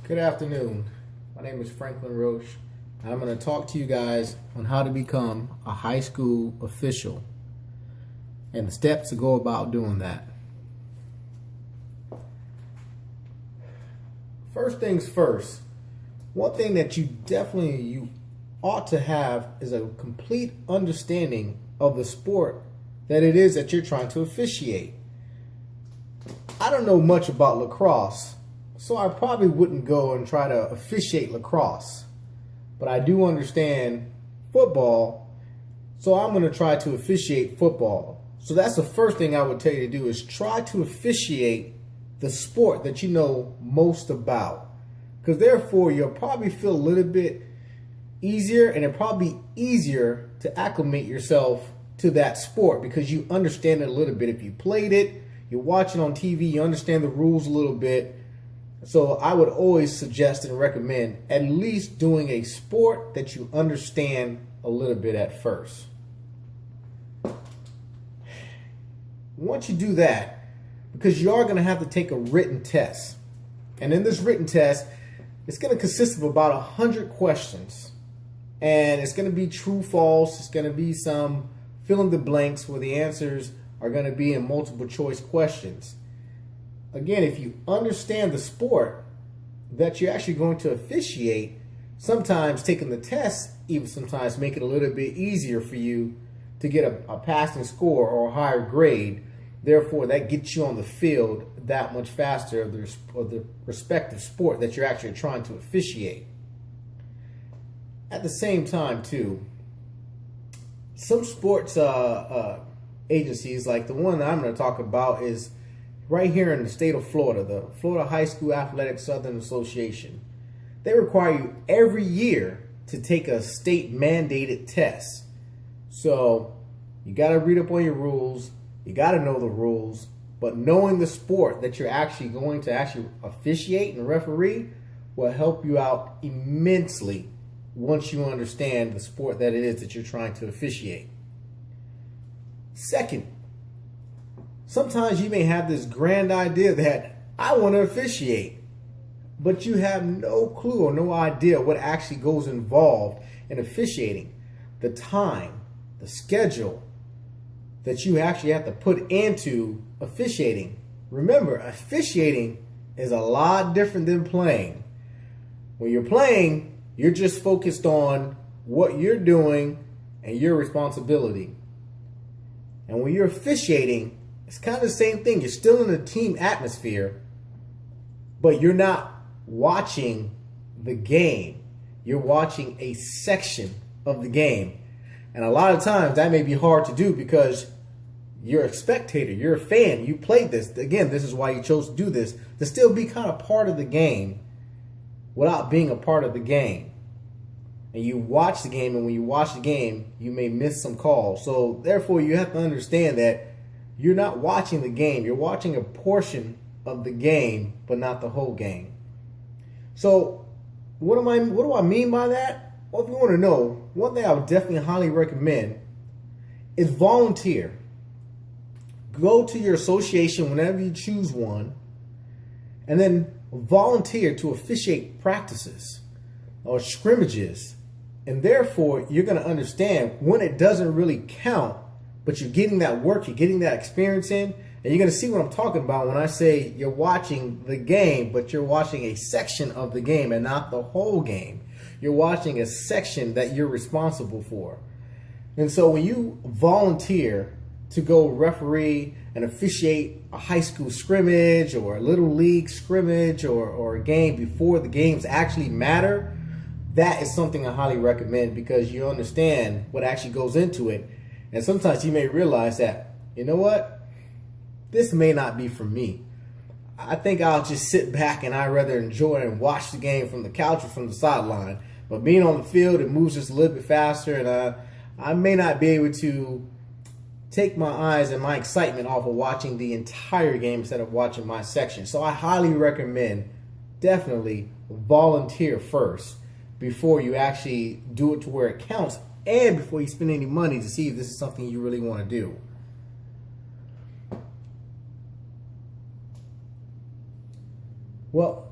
Good afternoon. My name is Franklin Roche, and I'm going to talk to you guys on how to become a high school official and the steps to go about doing that. First things first, one thing that you ought to have is a complete understanding of the sport that it is that you're trying to officiate. I don't know much about lacrosse, so I probably wouldn't go and try to officiate lacrosse. But I do understand football, so I'm going to try to officiate football. So that's the first thing I would tell you to do, is try to officiate the sport that you know most about. Because therefore, you'll probably feel a little bit easier, and it'll probably be easier to acclimate yourself to that sport because you understand it a little bit. If you played it, you're watching on TV, you understand the rules a little bit. So I would always suggest and recommend at least doing a sport that you understand a little bit at first. Once you do that, because you are going to have to take a written test. And in this written test, it's going to consist of about 100 questions. And it's going to be true, false. It's going to be some fill in the blanks where the answers are going to be in multiple choice questions. Again, if you understand the sport that you're actually going to officiate, sometimes taking the test even sometimes make it a little bit easier for you to get a passing score or a higher grade. Therefore, that gets you on the field that much faster of the respective sport that you're actually trying to officiate. At the same time, too, some sports agencies, like the one that I'm going to talk about, is right here in the state of Florida, the Florida High School Athletic Southern Association. They require you every year to take a state mandated test. So you got to read up on your rules. You got to know the rules. But knowing the sport that you're actually going to officiate and referee will help you out immensely once you understand the sport that it is that you're trying to officiate. Second, sometimes you may have this grand idea that I want to officiate, but you have no clue or no idea what actually goes involved in officiating. The time, the schedule that you actually have to put into officiating. Remember, officiating is a lot different than playing. When you're playing, you're just focused on what you're doing and your responsibility. And when you're officiating, it's kind of the same thing. You're still in a team atmosphere, but you're not watching the game. You're watching a section of the game. And a lot of times that may be hard to do because you're a spectator, you're a fan, you played this. Again, this is why you chose to do this, to still be kind of part of the game without being a part of the game. And you watch the game, and when you watch the game, you may miss some calls. So therefore, you have to understand that you're not watching the game. You're watching a portion of the game, but not the whole game. So what do I mean by that? Well, if you want to know, one thing I would definitely highly recommend is volunteer. Go to your association whenever you choose one, and then volunteer to officiate practices or scrimmages. And therefore, you're going to understand when it doesn't really count, but you're getting that work, you're getting that experience in, and you're going to see what I'm talking about when I say you're watching the game, but you're watching a section of the game and not the whole game. You're watching a section that you're responsible for. And so when you volunteer to go referee and officiate a high school scrimmage or a little league scrimmage or a game before the games actually matter, that is something I highly recommend because you understand what actually goes into it. And sometimes you may realize that, you know what, this may not be for me. I think I'll just sit back and I'd rather enjoy and watch the game from the couch or from the sideline. But being on the field, it moves just a little bit faster, and I may not be able to take my eyes and my excitement off of watching the entire game instead of watching my section. So I highly recommend definitely volunteer first before you actually do it to where it counts, and before you spend any money to see if this is something you really want to do. Well,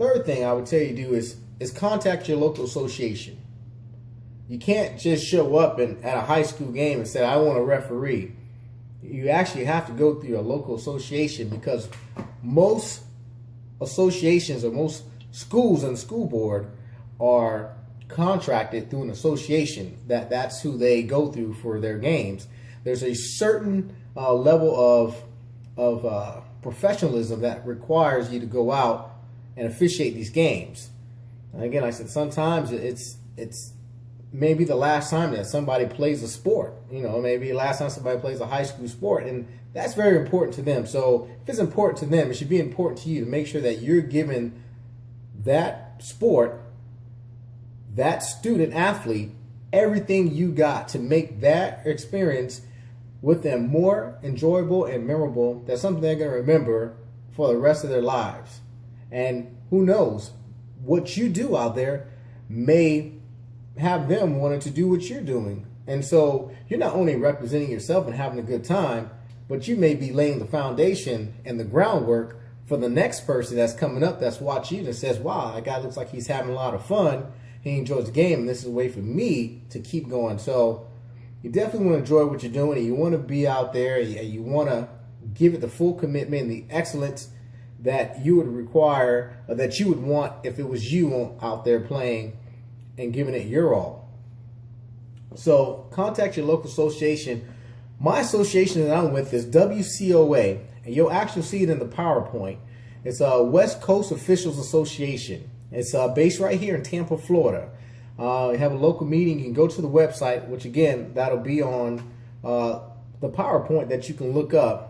Third thing I would tell you to do is contact your local association. You can't just show up at a high school game and say, I want a referee. You actually have to go through your local association, because most associations or most schools and school board are contracted through an association. That's who they go through for their games. There's a certain level of professionalism that requires you to go out and officiate these games. And again, like I said, sometimes it's maybe the last time that somebody plays a sport. You know, maybe the last time somebody plays a high school sport, and that's very important to them. So if it's important to them, it should be important to you to make sure that you're giving that sport, that student athlete, everything you got to make that experience with them more enjoyable and memorable. That's something they're going to remember for the rest of their lives. And who knows, what you do out there may have them wanting to do what you're doing. And so you're not only representing yourself and having a good time, but you may be laying the foundation and the groundwork for the next person that's coming up that's watching you and says, wow, that guy looks like he's having a lot of fun. He enjoys the game, and this is a way for me to keep going. So you definitely want to enjoy what you're doing, and you want to be out there, and you want to give it the full commitment and the excellence that you would require, or that you would want if it was you out there playing and giving it your all. So contact your local association. My association that I'm with is WCOA, and you'll actually see it in the PowerPoint. It's a West Coast Officials Association. It's based right here in Tampa, Florida. You have a local meeting. You can go to the website, which again, that'll be on the PowerPoint that you can look up,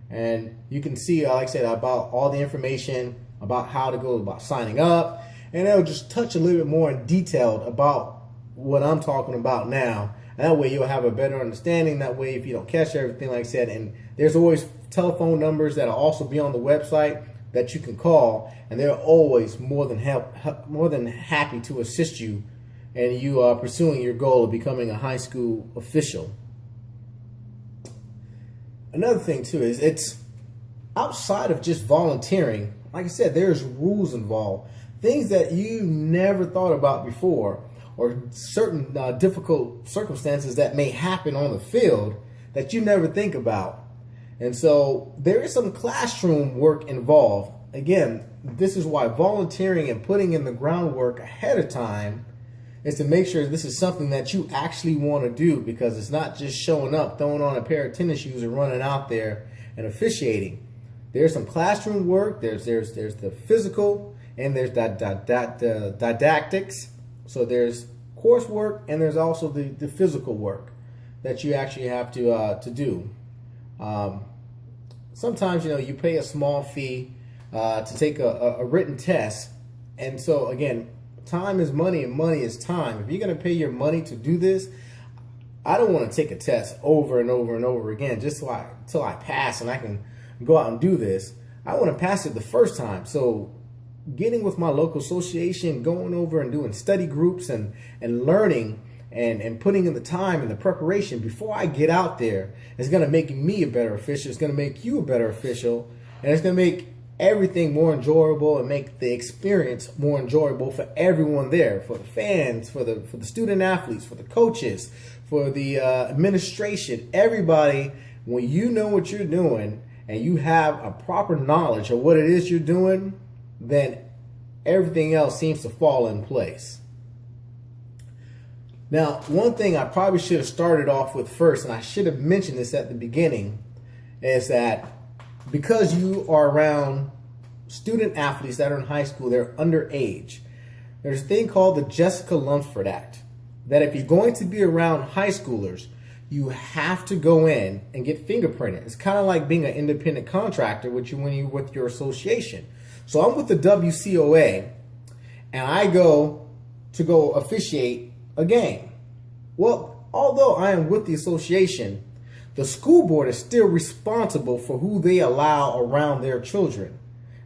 and you can see, like I said, about all the information about how to go about signing up, and it'll just touch a little bit more in detail about what I'm talking about now. And that way you'll have a better understanding. That way, if you don't catch everything, like I said, and there's always telephone numbers that'll also be on the website that you can call, and they're always more than happy to assist you and you are pursuing your goal of becoming a high school official. Another thing too is, it's outside of just volunteering. Like I said, there's rules involved, things that you never thought about before, or certain difficult circumstances that may happen on the field that you never think about. And so there is some classroom work involved. Again, this is why volunteering and putting in the groundwork ahead of time is to make sure this is something that you actually want to do, because it's not just showing up, throwing on a pair of tennis shoes and running out there and officiating. There's some classroom work, there's the physical, and there's didactics. So there's coursework, and there's also the physical work that you actually have to do. Sometimes, you pay a small fee to take a written test. And so again, time is money and money is time. If you're going to pay your money to do this, I don't want to take a test over and over and over again just till I pass and I can go out and do this. I want to pass it the first time. So getting with my local association, going over and doing study groups and learning and putting in the time and the preparation before I get out there is going to make me a better official. It's going to make you a better official, and it's going to make everything more enjoyable and make the experience more enjoyable for everyone there, for the fans, for the student athletes, for the coaches, for the administration, everybody. When you know what you're doing and you have a proper knowledge of what it is you're doing, then everything else seems to fall in place. Now, one thing I probably should have started off with first, and I should have mentioned this at the beginning, is that because you are around student athletes that are in high school, they're underage, there's a thing called the Jessica Lunsford Act, that if you're going to be around high schoolers, you have to go in and get fingerprinted. It's kind of like being an independent contractor when you're with your association. So I'm with the WCOA, and I go officiate a game. Well, although I am with the association, the school board is still responsible for who they allow around their children.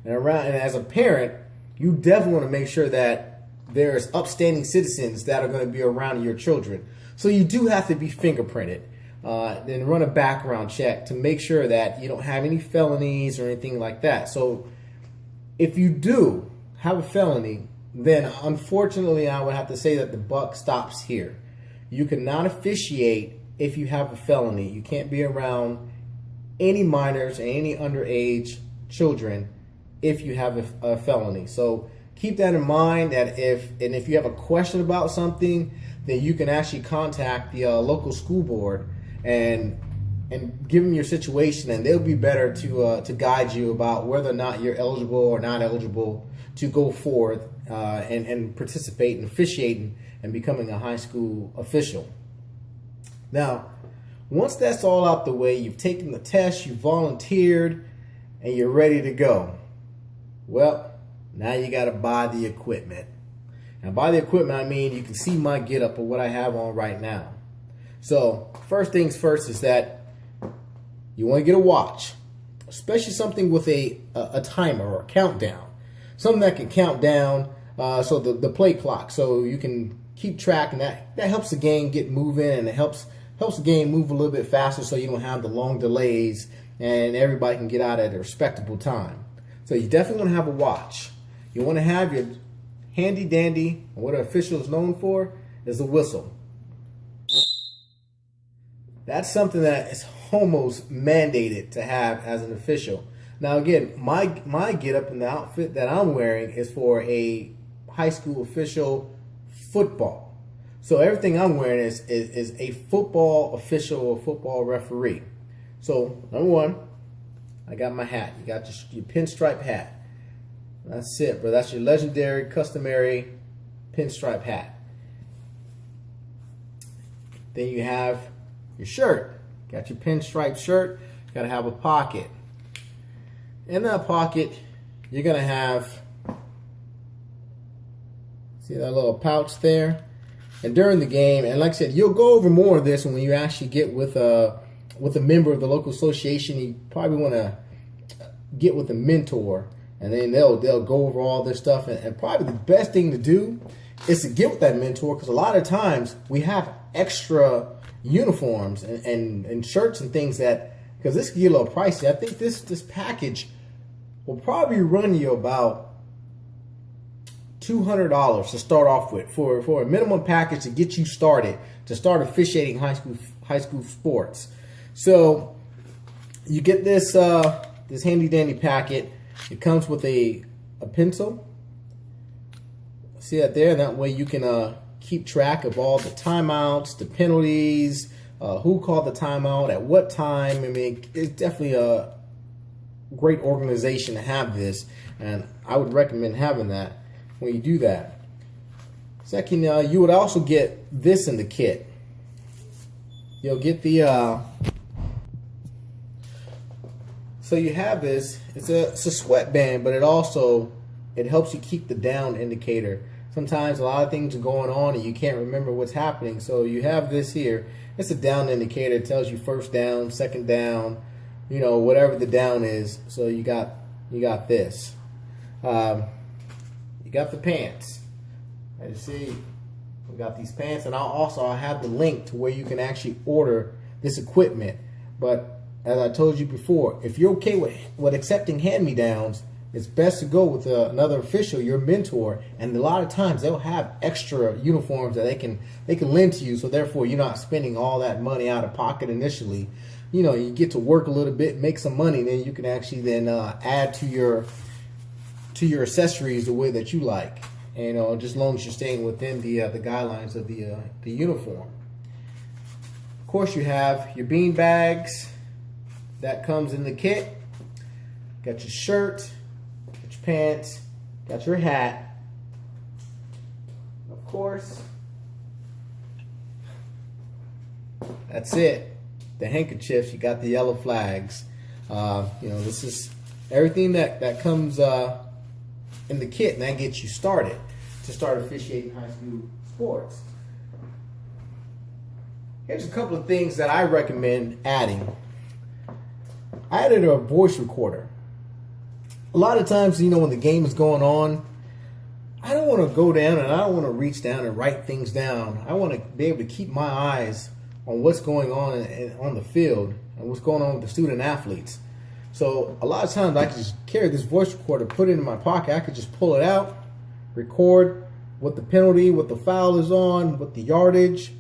And as a parent, you definitely want to make sure that there's upstanding citizens that are going to be around your children. So you do have to be fingerprinted, then run a background check to make sure that you don't have any felonies or anything like that. So if you do have a felony, then unfortunately I would have to say that the buck stops here. You cannot officiate if you have a felony. You can't be around any minors and any underage children if you have a felony. So keep that in mind, that if you have a question about something, then you can actually contact the local school board and give them your situation, and they'll be better to guide you about whether or not you're eligible or not eligible to go forth and participate in officiating and becoming a high school official. Now, once that's all out the way, you've taken the test, you've volunteered, and you're ready to go. Well, now you got to buy the equipment. Now, by the equipment, I mean you can see my getup of what I have on right now. So, first things first is that you want to get a watch, especially something with a timer or a countdown. Something that can count down, so the play clock, so you can keep track, and that helps the game get moving, and it helps the game move a little bit faster, so you don't have the long delays, and everybody can get out at a respectable time. So you definitely want to have a watch. You want to have your handy dandy, what an official is known for is a whistle. That's something that is almost mandated to have as an official. Now again, my getup and the outfit that I'm wearing is for a high school official football. So everything I'm wearing is a football official or football referee. So number one, I got my hat. You got your pinstripe hat. That's it, bro. That's your legendary, customary pinstripe hat. Then you have your shirt. Got your pinstripe shirt. Got to have a pocket. In that pocket, you're going to have, see that little pouch there? And during the game, and like I said, you'll go over more of this when you actually get with a member of the local association. You probably want to get with a mentor, and then they'll go over all this stuff. And probably the best thing to do is to get with that mentor, because a lot of times we have extra uniforms and shirts and things that, because this can get a little pricey. I think this package will probably run you about $200 to start off with for a minimum package to get you started, to start officiating high school sports. So you get this this handy dandy packet. It comes with a pencil. See that there? And that way you can keep track of all the timeouts, the penalties, who called the timeout at what time. I mean, it's definitely a great organization to have this, and I would recommend having that when you do that. Second, you would also get this in the kit. You'll get the so you have this. It's a sweatband, but it helps you keep the down indicator. Sometimes a lot of things are going on and you can't remember what's happening. So you have this here. It's a down indicator. It tells you first down, second down, you know, whatever the down is. So you got this. You got the pants. As you see, we got these pants, and I'll have the link to where you can actually order this equipment. But as I told you before, if you're okay with accepting hand-me-downs, it's best to go with another official, your mentor, and a lot of times they'll have extra uniforms that they can lend to you, so therefore you're not spending all that money out of pocket initially. You know, you get to work a little bit, make some money, then you can actually then add to your accessories the way that you like, and just as long as you're staying within the guidelines of the uniform. Of course, you have your bean bags that comes in the kit. Got your shirt, got your pants, got your hat. Of course, that's it. The handkerchiefs, you got the yellow flags. This is everything that comes in the kit, and that gets you started to start officiating high school sports. Here's a couple of things that I recommend adding. I added a voice recorder. A lot of times, when the game is going on, I don't want to go down and I don't want to reach down and write things down. I want to be able to keep my eyes on what's going on the field and what's going on with the student athletes. So a lot of times I can just carry this voice recorder, put it in my pocket. I could just pull it out, record what the penalty, what the foul is on, what the yardage,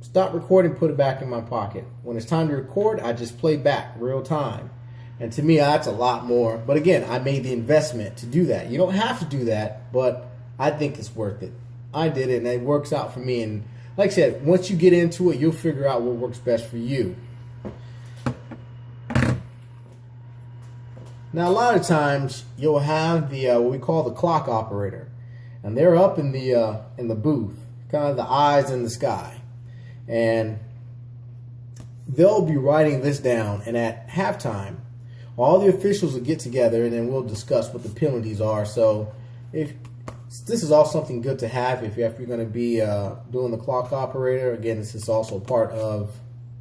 stop recording, put it back in my pocket. When it's time to record, I just play back real time. And to me, that's a lot more. But again, I made the investment to do that. You don't have to do that, but I think it's worth it. I did it, and it works out for me. And like I said, once you get into it, you'll figure out what works best for you. Now, a lot of times you'll have the what we call the clock operator, and they're up in the booth, kind of the eyes in the sky, and they'll be writing this down. And at halftime, all the officials will get together, and then we'll discuss what the penalties are. So, if this is all something good to have if you're going to be doing the clock operator. Again, this is also part of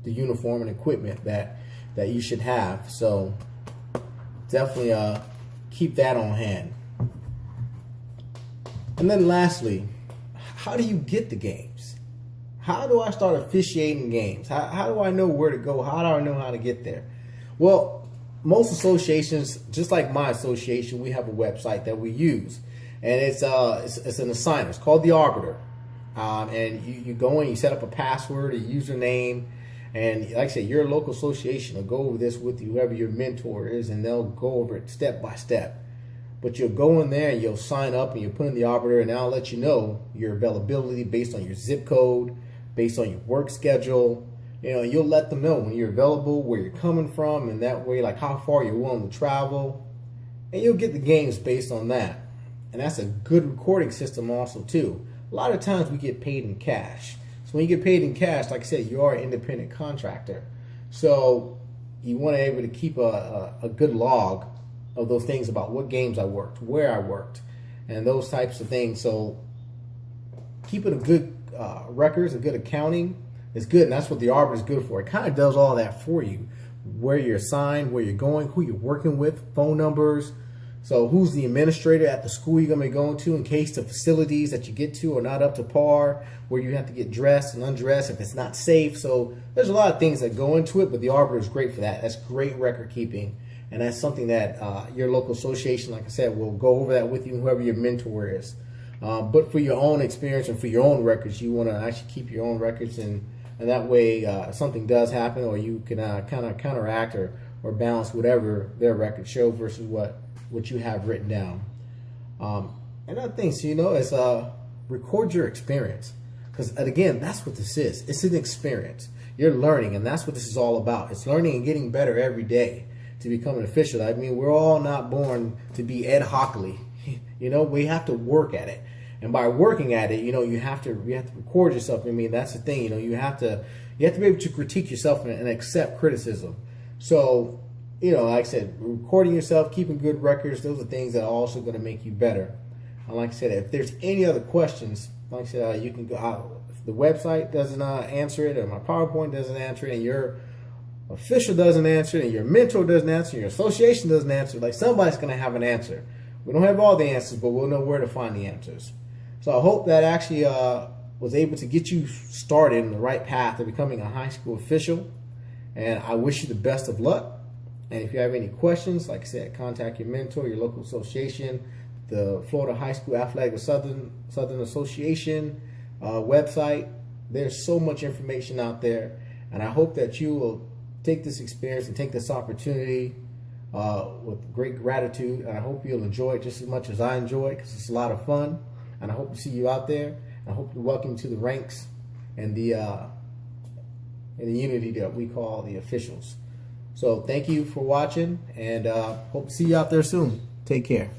the uniform and equipment that you should have. So definitely keep that on hand. And then lastly, how do you get the games? How do I start officiating games? How do I know where to go? How do I know how to get there? Well, most associations, just like my association, we have a website that we use. And it's an assigner. It's called the Arbiter. And you go in, you set up a password, a username, and like I said, your local association will go over this with you, whoever your mentor is, and they'll go over it step by step. But you'll go in there and you'll sign up and you'll put in the Arbiter, and I'll let you know your availability based on your zip code, based on your work schedule. You know, you'll let them know when you're available, where you're coming from, and that way, like how far you're willing to travel. And you'll get the games based on that. And that's a good recording system also too. A lot of times we get paid in cash. So when you get paid in cash, like I said, you are an independent contractor. So you want to be able to keep a good log of those things about what games I worked, where I worked, and those types of things. So keeping a good records, a good accounting is good, and that's what the Arbiter is good for. It kind of does all that for you. Where you're assigned, where you're going, who you're working with, phone numbers. So who's the administrator at the school you're going to be going to in case the facilities that you get to are not up to par, where you have to get dressed and undressed if it's not safe. So there's a lot of things that go into it, but the Arbiter is great for that. That's great record keeping. And that's something that your local association, like I said, will go over that with you, whoever your mentor is. But for your own experience and for your own records, you want to actually keep your own records. And that way, if something does happen, or you can kind of counteract or balance whatever their records show versus what you have written down. Another thing, so you know, is record your experience, because again, that's what this is. It's an experience. You're learning, and that's what this is all about. It's learning and getting better every day to become an official. I mean, we're all not born to be Ed Hockley. You know, we have to work at it, and by working at it, you know, you have to record yourself. I mean, that's the thing. You know, you have to be able to critique yourself and accept criticism. So, you know, like I said, recording yourself, keeping good records, those are things that are also going to make you better. And like I said, if there's any other questions, like I said, you can go out. If the website doesn't answer it, or my PowerPoint doesn't answer it, and your official doesn't answer it, and your mentor doesn't answer it, and your association doesn't answer it, like somebody's going to have an answer. We don't have all the answers, but we'll know where to find the answers. So I hope that actually was able to get you started in the right path to becoming a high school official. And I wish you the best of luck. And if you have any questions, like I said, contact your mentor, your local association, the Florida High School Athletic Southern Association website. There's so much information out there, and I hope that you will take this experience and take this opportunity with great gratitude. And I hope you'll enjoy it just as much as I enjoy it, because it's a lot of fun. And I hope to see you out there. And I hope you're welcome to the ranks and the unity that we call the officials. So thank you for watching, and hope to see you out there soon. Take care.